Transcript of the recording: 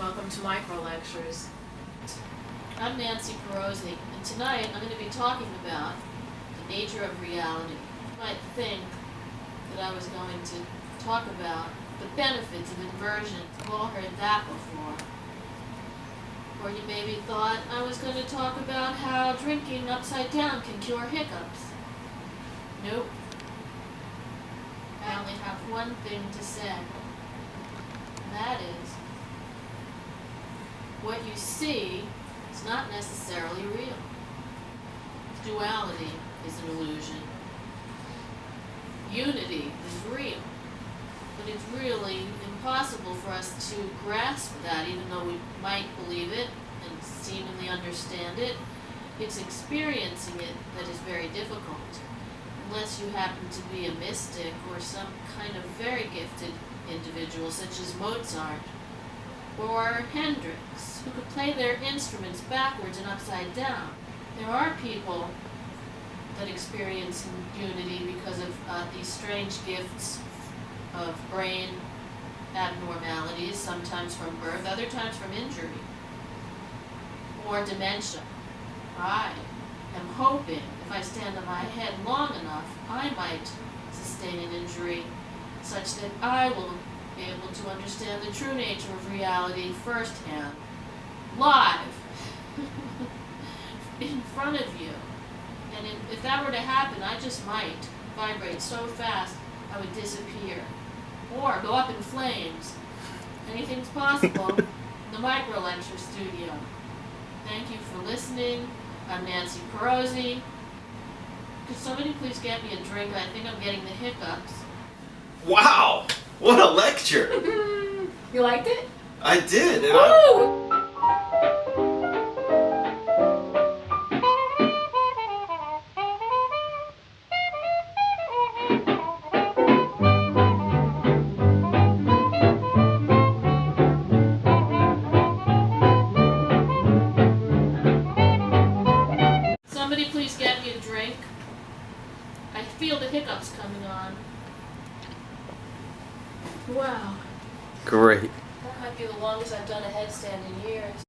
Welcome to Micro Lectures. I'm Nancy Pirozzi, and tonight I'm going to be talking about the nature of reality. You might think that I was going to talk about the benefits of inversion. You've all heard that before. Or you maybe thought I was going to talk about how drinking upside down can cure hiccups. Nope. I only have one thing to say. And that is, what you see is not necessarily real. Duality is an illusion. Unity is real. But it's really impossible for us to grasp that, even though we might believe it and seemingly understand it. It's experiencing it that is very difficult, unless you happen to be a mystic or some kind of very gifted individual, such as Mozart or Hendrix, who could play their instruments backwards and upside down. There are people that experience unity because of these strange gifts of brain abnormalities, sometimes from birth, other times from injury, or dementia. I am hoping if I stand on my head long enough, I might sustain an injury such that I will be able to understand the true nature of reality firsthand, live, in front of you. And if that were to happen, I just might vibrate so fast I would disappear, or go up in flames. Anything's possible in the Micro Lecture Studio. Thank you for listening. I'm Nancy Pirozzi. Could somebody please get me a drink? I think I'm getting the hiccups. Wow! What a lecture! You liked it? I did! Woo! Somebody please get me a drink. I feel the hiccups coming on. Wow. Great. That might be the longest I've done a headstand in years.